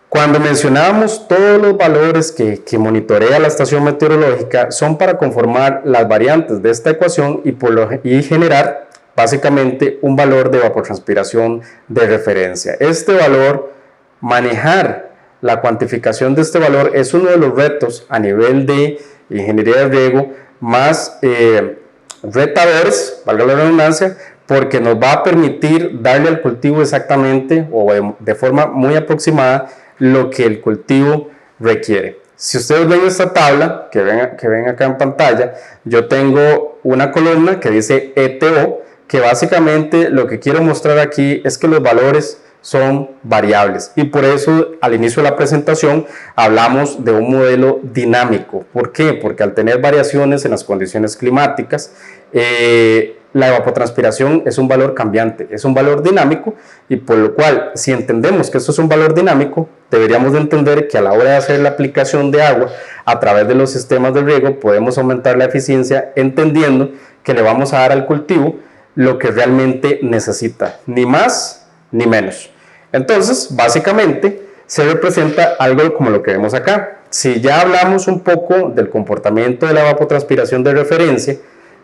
Speaker 2: Cuando mencionábamos todos los valores que monitorea la estación meteorológica son para conformar las variantes de esta ecuación y generar básicamente un valor de evapotranspiración de referencia. Este valor, manejar la cuantificación de este valor es uno de los retos a nivel de ingeniería de riego más retadores, valga la redundancia, porque nos va a permitir darle al cultivo exactamente o de forma muy aproximada lo que el cultivo requiere. Si ustedes ven esta tabla que ven acá en pantalla, yo tengo una columna que dice ETO, que básicamente lo que quiero mostrar aquí es que los valores son variables, y por eso al inicio de la presentación hablamos de un modelo dinámico. ¿Por qué? Porque al tener variaciones en las condiciones climáticas, la evapotranspiración es un valor cambiante, es un valor dinámico, y por lo cual, si entendemos que esto es un valor dinámico, deberíamos de entender que a la hora de hacer la aplicación de agua a través de los sistemas de riego podemos aumentar la eficiencia, entendiendo que le vamos a dar al cultivo lo que realmente necesita, ni más ni menos. Entonces, básicamente, se representa algo como lo que vemos acá. Si ya hablamos un poco del comportamiento de la evapotranspiración de referencia,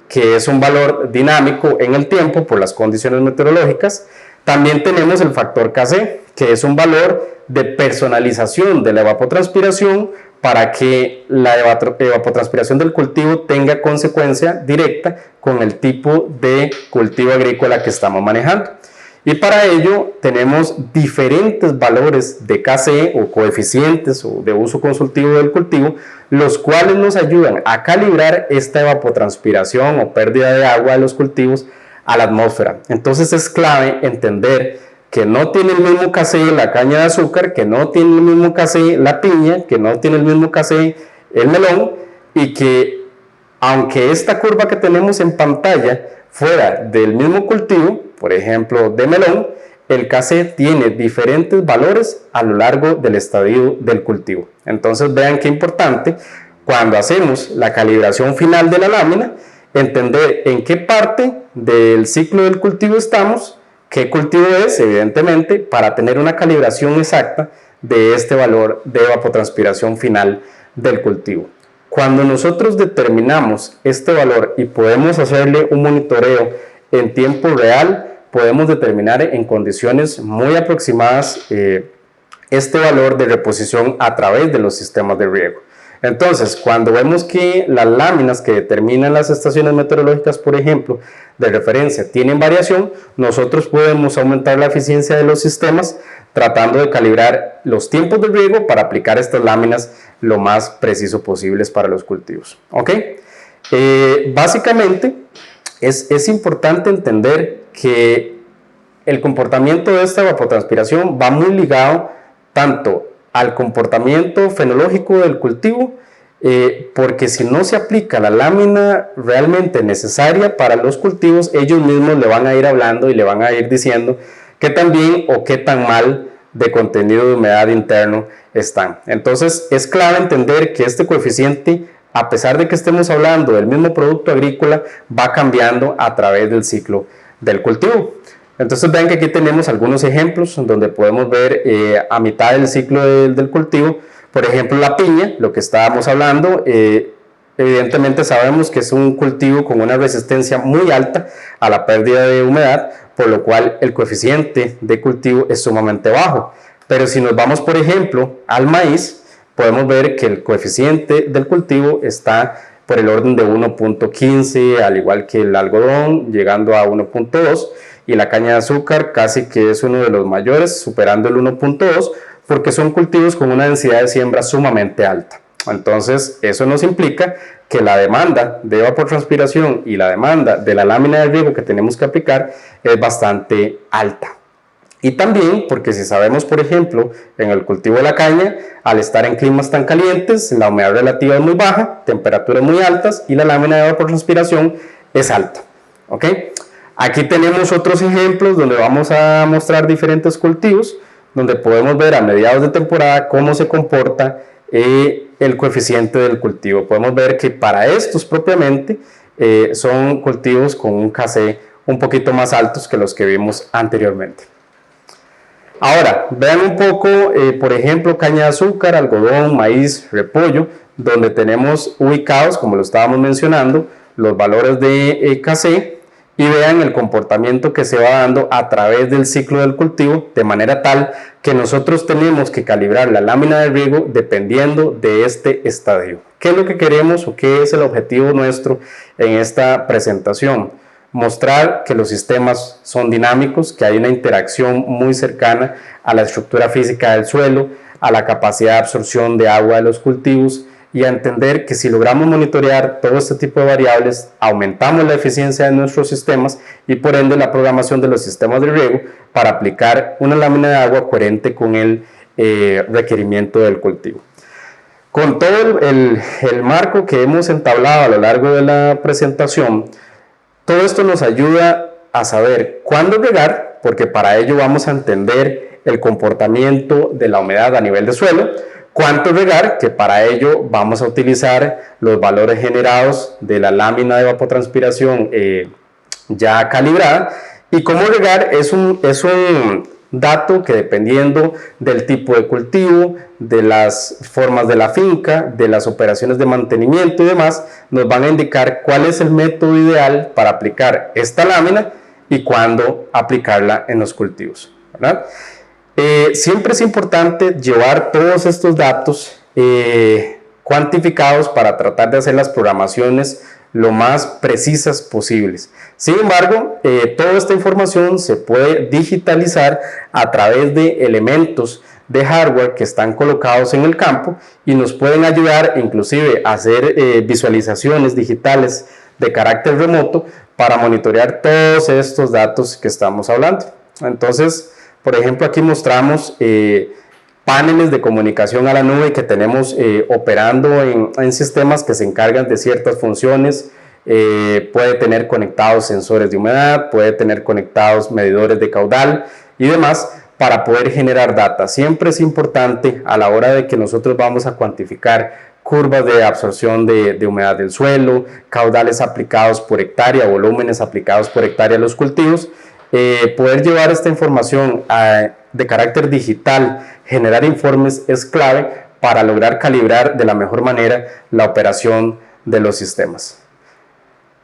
Speaker 2: que es un valor dinámico en el tiempo por las condiciones meteorológicas, también tenemos el factor Kc, que es un valor de personalización de la evapotranspiración para que la evapotranspiración del cultivo tenga consecuencia directa con el tipo de cultivo agrícola que estamos manejando. Y para ello tenemos diferentes valores de Kc o coeficientes o de uso consultivo del cultivo, los cuales nos ayudan a calibrar esta evapotranspiración o pérdida de agua de los cultivos a la atmósfera. Entonces es clave entender que no tiene el mismo Kc la caña de azúcar, que no tiene el mismo Kc la piña, que no tiene el mismo Kc el melón, y que aunque esta curva que tenemos en pantalla fuera del mismo cultivo, por ejemplo de melón, el Kc tiene diferentes valores a lo largo del estadio del cultivo. Entonces vean qué importante cuando hacemos la calibración final de la lámina, entender en qué parte del ciclo del cultivo estamos, qué cultivo es, evidentemente, para tener una calibración exacta de este valor de evapotranspiración final del cultivo. Cuando nosotros determinamos este valor y podemos hacerle un monitoreo en tiempo real, podemos determinar en condiciones muy aproximadas este valor de reposición a través de los sistemas de riego. Entonces, cuando vemos que las láminas que determinan las estaciones meteorológicas, por ejemplo, de referencia, tienen variación, nosotros podemos aumentar la eficiencia de los sistemas tratando de calibrar los tiempos de riego para aplicar estas láminas lo más preciso posibles para los cultivos. ¿Ok? Básicamente, es importante entender que el comportamiento de esta evapotranspiración va muy ligado tanto al comportamiento fenológico del cultivo, porque si no se aplica la lámina realmente necesaria para los cultivos, ellos mismos le van a ir hablando y le van a ir diciendo qué tan bien o qué tan mal de contenido de humedad interno están. Entonces es clave entender que este coeficiente, a pesar de que estemos hablando del mismo producto agrícola, va cambiando a través del ciclo del cultivo. Entonces vean que aquí tenemos algunos ejemplos donde podemos ver a mitad del ciclo del cultivo, por ejemplo la piña, lo que estábamos hablando, evidentemente sabemos que es un cultivo con una resistencia muy alta a la pérdida de humedad, por lo cual el coeficiente de cultivo es sumamente bajo. Pero si nos vamos, por ejemplo, al maíz, podemos ver que el coeficiente del cultivo está por el orden de 1.15, al igual que el algodón, llegando a 1.2, y la caña de azúcar casi que es uno de los mayores, superando el 1.2, porque son cultivos con una densidad de siembra sumamente alta. Entonces, eso nos implica que la demanda de evapotranspiración y la demanda de la lámina de riego que tenemos que aplicar es bastante alta. Y también porque si sabemos, por ejemplo, en el cultivo de la caña, al estar en climas tan calientes, la humedad relativa es muy baja, temperaturas muy altas y la lámina de evapotranspiración es alta. ¿Ok? Aquí tenemos otros ejemplos donde vamos a mostrar diferentes cultivos, donde podemos ver a mediados de temporada cómo se comporta el coeficiente del cultivo. Podemos ver que para estos propiamente son cultivos con un Kc un poquito más altos que los que vimos anteriormente. Ahora, vean un poco, por ejemplo, caña de azúcar, algodón, maíz, repollo, donde tenemos ubicados, como lo estábamos mencionando, los valores de Kc, y vean el comportamiento que se va dando a través del ciclo del cultivo, de manera tal que nosotros tenemos que calibrar la lámina de riego dependiendo de este estadio. ¿Qué es lo que queremos o qué es el objetivo nuestro en esta presentación? Mostrar que los sistemas son dinámicos, que hay una interacción muy cercana a la estructura física del suelo, a la capacidad de absorción de agua de los cultivos, y a entender que si logramos monitorear todo este tipo de variables, aumentamos la eficiencia de nuestros sistemas y por ende la programación de los sistemas de riego para aplicar una lámina de agua coherente con el requerimiento del cultivo. Con todo el marco que hemos entablado a lo largo de la presentación, todo esto nos ayuda a saber cuándo regar, porque para ello vamos a entender el comportamiento de la humedad a nivel de suelo, cuánto regar, que para ello vamos a utilizar los valores generados de la lámina de evapotranspiración ya calibrada, y cómo regar es un dato que, dependiendo del tipo de cultivo, de las formas de la finca, de las operaciones de mantenimiento y demás, nos van a indicar cuál es el método ideal para aplicar esta lámina y cuándo aplicarla en los cultivos, ¿verdad? Siempre es importante llevar todos estos datos cuantificados para tratar de hacer las programaciones lo más precisas posibles. Sin embargo, toda esta información se puede digitalizar a través de elementos de hardware que están colocados en el campo y nos pueden ayudar inclusive a hacer visualizaciones digitales de carácter remoto para monitorear todos estos datos que estamos hablando. Entonces, por ejemplo, aquí mostramos paneles de comunicación a la nube que tenemos operando en sistemas que se encargan de ciertas funciones. Puede tener conectados sensores de humedad, puede tener conectados medidores de caudal y demás para poder generar data. Siempre es importante a la hora de que nosotros vamos a cuantificar curvas de absorción de humedad del suelo, caudales aplicados por hectárea, volúmenes aplicados por hectárea a los cultivos, poder llevar esta información de carácter digital, generar informes es clave para lograr calibrar de la mejor manera la operación de los sistemas.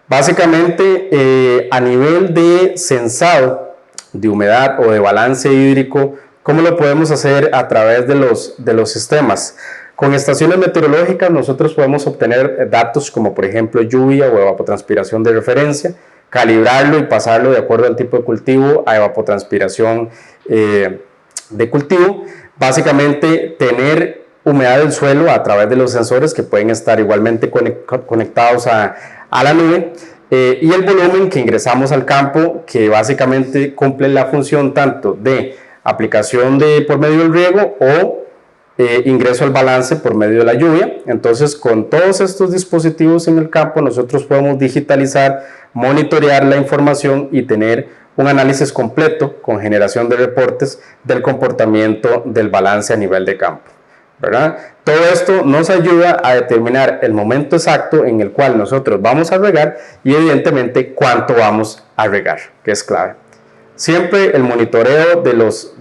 Speaker 2: Básicamente, a nivel de censado de humedad o de balance hídrico, ¿cómo lo podemos hacer a través de los sistemas? Con estaciones meteorológicas nosotros podemos obtener datos como por ejemplo lluvia o evapotranspiración de referencia, calibrarlo y pasarlo de acuerdo al tipo de cultivo a evapotranspiración de cultivo. Básicamente tener humedad del suelo a través de los sensores que pueden estar igualmente conectados a la nube, y el volumen que ingresamos al campo, que básicamente cumple la función tanto de aplicación por medio del riego o ingreso al balance por medio de la lluvia. Entonces, con todos estos dispositivos en el campo nosotros podemos digitalizar, monitorear la información y tener un análisis completo con generación de reportes del comportamiento del balance a nivel de campo, ¿verdad? Todo esto nos ayuda a determinar el momento exacto en el cual nosotros vamos a regar y evidentemente cuánto vamos a regar, que es clave. Siempre el monitoreo de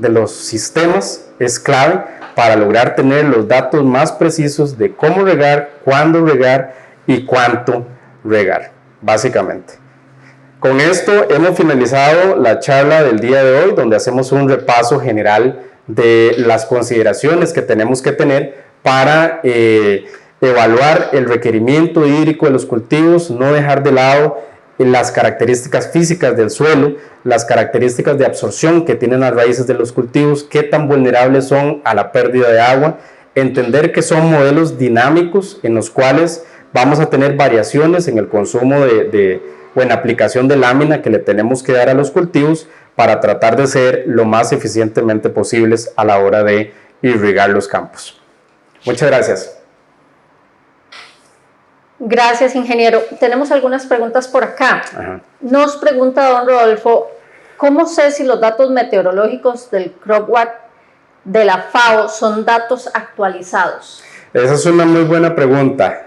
Speaker 2: los sistemas es clave para lograr tener los datos más precisos de cómo regar, cuándo regar y cuánto regar, básicamente. Con esto hemos finalizado la charla del día de hoy, donde hacemos un repaso general de las consideraciones que tenemos que tener para evaluar el requerimiento hídrico de los cultivos, no dejar de lado las características físicas del suelo, las características de absorción que tienen las raíces de los cultivos, qué tan vulnerables son a la pérdida de agua, entender que son modelos dinámicos en los cuales vamos a tener variaciones en el consumo o en aplicación de lámina que le tenemos que dar a los cultivos para tratar de ser lo más eficientemente posibles a la hora de irrigar los campos. Muchas gracias.
Speaker 1: Gracias, ingeniero. Tenemos algunas preguntas por acá.
Speaker 2: Ajá.
Speaker 1: Nos pregunta don Rodolfo, ¿cómo sé si los datos meteorológicos del CropWatt de la FAO son datos actualizados?
Speaker 2: Esa es una muy buena pregunta.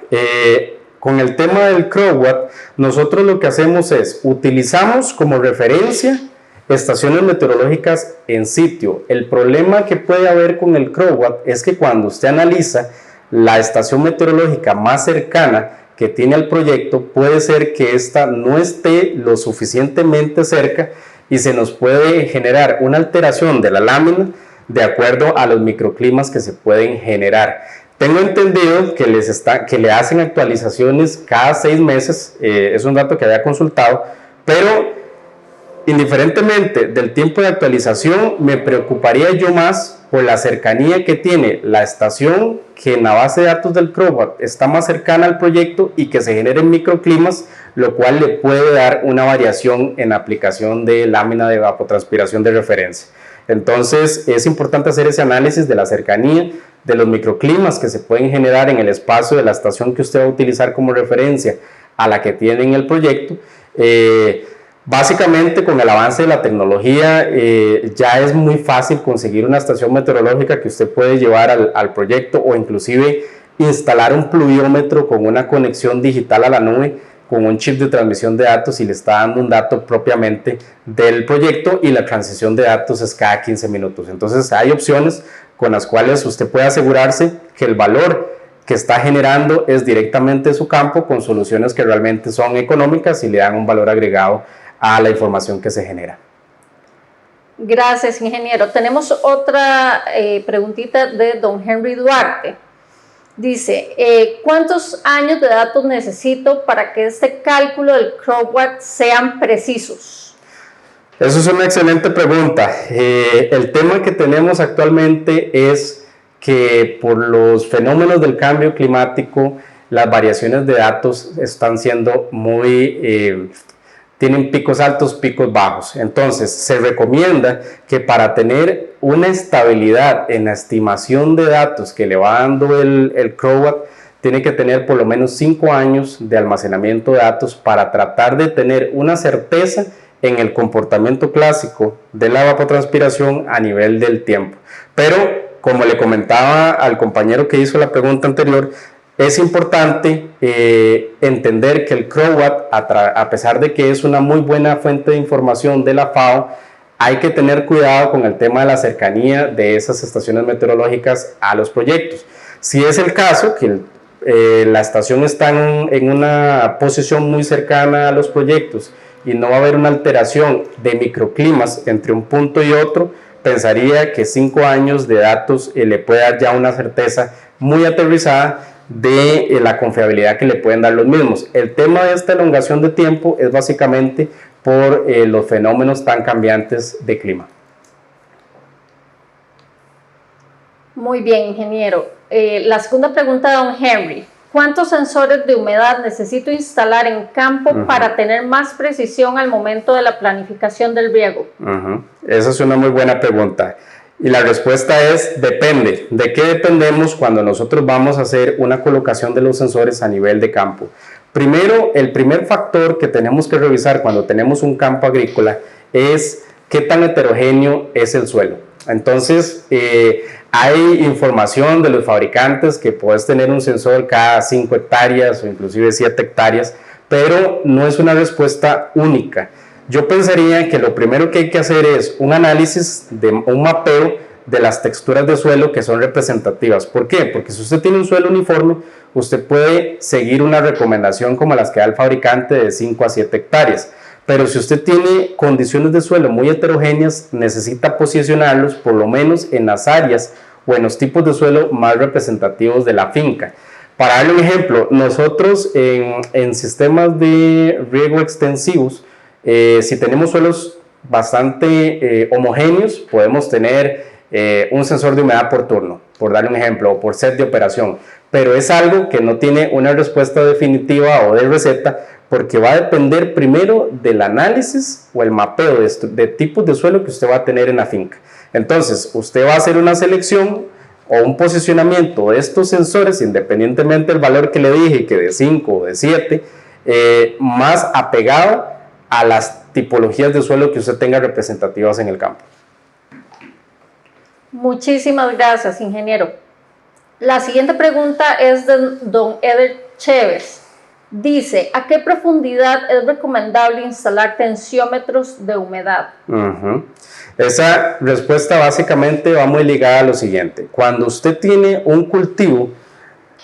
Speaker 2: Con el tema del CropWatt, nosotros lo que hacemos es, utilizamos como referencia estaciones meteorológicas en sitio. El problema que puede haber con el CropWatt es que cuando usted analiza la estación meteorológica más cercana que tiene al proyecto, puede ser que ésta no esté lo suficientemente cerca y se nos puede generar una alteración de la lámina de acuerdo a los microclimas que se pueden generar. Tengo entendido que le hacen actualizaciones cada 6 meses, es un dato que había consultado, pero indiferentemente del tiempo de actualización, me preocuparía yo más por la cercanía que tiene la estación, que en la base de datos del CROWAT está más cercana al proyecto y que se generen microclimas, lo cual le puede dar una variación en la aplicación de lámina de evapotranspiración de referencia. Entonces es importante hacer ese análisis de la cercanía, de los microclimas que se pueden generar en el espacio de la estación que usted va a utilizar como referencia a la que tiene en el proyecto. Básicamente, con el avance de la tecnología, ya es muy fácil conseguir una estación meteorológica que usted puede llevar al proyecto, o inclusive instalar un pluviómetro con una conexión digital a la nube, con un chip de transmisión de datos, y le está dando un dato propiamente del proyecto, y la transición de datos es cada 15 minutos. Entonces hay opciones con las cuales usted puede asegurarse que el valor que está generando es directamente de su campo, con soluciones que realmente son económicas y le dan un valor agregado a la información que se genera.
Speaker 1: Gracias, ingeniero. Tenemos otra preguntita de don Henry Duarte. Dice, ¿cuántos años de datos necesito para que este cálculo del CROWAT sean precisos?
Speaker 2: Eso es una excelente pregunta. El tema que tenemos actualmente es que por los fenómenos del cambio climático, las variaciones de datos están siendo tienen picos altos, picos bajos. Entonces, se recomienda que para tener una estabilidad en la estimación de datos que le va dando el CROWAT, tiene que tener por lo menos 5 años de almacenamiento de datos para tratar de tener una certeza en el comportamiento clásico de la evapotranspiración a nivel del tiempo. Pero, como le comentaba al compañero que hizo la pregunta anterior, es importante entender que el CROWAT, a pesar de que es una muy buena fuente de información de la FAO, hay que tener cuidado con el tema de la cercanía de esas estaciones meteorológicas a los proyectos. Si es el caso que la estación está en una posición muy cercana a los proyectos y no va a haber una alteración de microclimas entre un punto y otro, pensaría que 5 años de datos le puede dar ya una certeza muy aterrizada de la confiabilidad que le pueden dar los mismos. El tema de esta elongación de tiempo es básicamente por los fenómenos tan cambiantes de clima.
Speaker 1: Muy bien, ingeniero. La segunda pregunta de don Henry. ¿Cuántos sensores de humedad necesito instalar en campo para tener más precisión al momento de la planificación del riego?
Speaker 2: Esa es una muy buena pregunta. Y la respuesta es depende. ¿De qué dependemos cuando nosotros vamos a hacer una colocación de los sensores a nivel de campo? Primero, el primer factor que tenemos que revisar cuando tenemos un campo agrícola es qué tan heterogéneo es el suelo. Entonces, hay información de los fabricantes que puedes tener un sensor cada 5 hectáreas o inclusive 7 hectáreas, pero no es una respuesta única. Yo pensaría que lo primero que hay que hacer es un análisis, un mapeo de las texturas de suelo que son representativas. ¿Por qué? Porque si usted tiene un suelo uniforme, usted puede seguir una recomendación como las que da el fabricante de 5 a 7 hectáreas. Pero si usted tiene condiciones de suelo muy heterogéneas, necesita posicionarlos por lo menos en las áreas o en los tipos de suelo más representativos de la finca. Para darle un ejemplo, nosotros en sistemas de riego extensivos, si tenemos suelos bastante homogéneos, podemos tener un sensor de humedad por turno, por darle un ejemplo, o por set de operación, pero es algo que no tiene una respuesta definitiva o de receta, porque va a depender primero del análisis o el mapeo de tipos de suelo que usted va a tener en la finca. Entonces, usted va a hacer una selección o un posicionamiento de estos sensores, independientemente del valor que le dije, que de 5 o de 7, más apegado a las tipologías de suelo que usted tenga representativas en el campo.
Speaker 1: Muchísimas gracias, ingeniero. La siguiente pregunta es de don Eder Chévez. Dice, ¿a qué profundidad es recomendable instalar tensiómetros de humedad?
Speaker 2: Esa respuesta básicamente va muy ligada a lo siguiente. Cuando usted tiene un cultivo,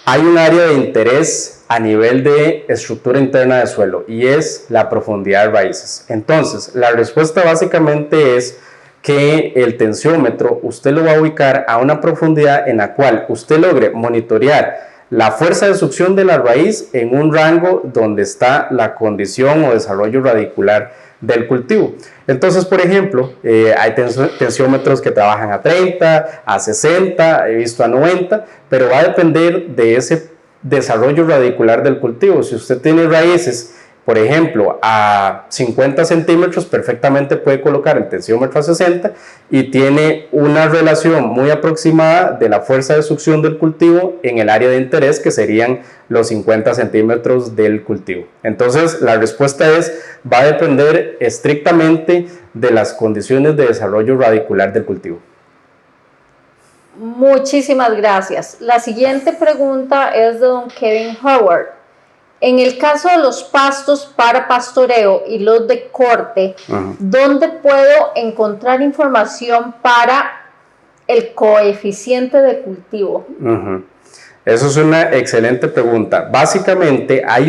Speaker 2: hay un área de interés a nivel de estructura interna de suelo y es la profundidad de raíces. Entonces, la respuesta básicamente es que el tensiómetro usted lo va a ubicar a una profundidad en la cual usted logre monitorear la fuerza de succión de la raíz en un rango donde está la condición o desarrollo radicular del cultivo. Entonces, por ejemplo, hay tensiómetros que trabajan a 30, a 60, he visto a 90, pero va a depender de ese desarrollo radicular del cultivo. Si usted tiene raíces, por ejemplo, a 50 centímetros, perfectamente puede colocar el tensiómetro a 60 y tiene una relación muy aproximada de la fuerza de succión del cultivo en el área de interés, que serían los 50 centímetros del cultivo. Entonces, la respuesta va a depender estrictamente de las condiciones de desarrollo radicular del cultivo.
Speaker 1: Muchísimas gracias. La siguiente pregunta es de don Kevin Howard. En el caso de los pastos para pastoreo y los de corte, ¿dónde puedo encontrar información para el coeficiente de cultivo?
Speaker 2: Eso es una excelente pregunta. Básicamente hay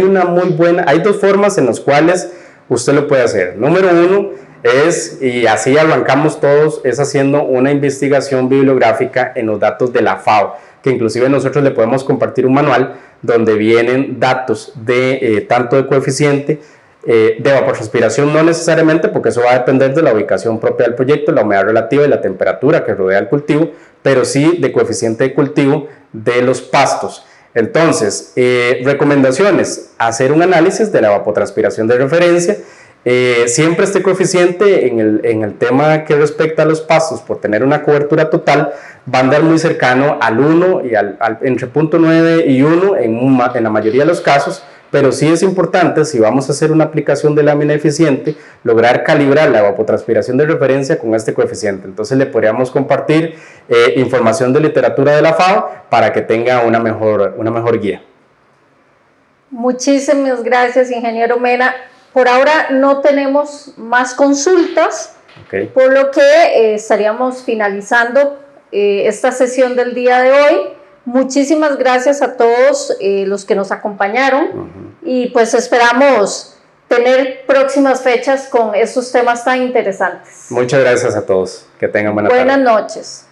Speaker 2: dos formas en las cuales usted lo puede hacer. Número uno es, y así arrancamos todos, es haciendo una investigación bibliográfica en los datos de la FAO, que inclusive nosotros le podemos compartir un manual donde vienen datos de tanto de coeficiente de evapotranspiración, no necesariamente, porque eso va a depender de la ubicación propia del proyecto, la humedad relativa y la temperatura que rodea el cultivo, pero sí de coeficiente de cultivo de los pastos. Entonces, recomendaciones: hacer un análisis de la evapotranspiración de referencia. Siempre este coeficiente en el tema que respecta a los pastos, por tener una cobertura total, va a andar muy cercano al 1 y entre 0.9 y 1 en la mayoría de los casos, pero sí es importante, si vamos a hacer una aplicación de lámina eficiente, lograr calibrar la evapotranspiración de referencia con este coeficiente. Entonces le podríamos compartir información de literatura de la FAO para que tenga una mejor guía.
Speaker 1: Muchísimas gracias, ingeniero Mena. Por ahora no tenemos más consultas, por lo que estaríamos finalizando esta sesión del día de hoy. Muchísimas gracias a todos los que nos acompañaron y pues esperamos tener próximas fechas con estos temas tan interesantes.
Speaker 2: Muchas gracias a todos. Que tengan buena tarde.
Speaker 1: Buenas noches.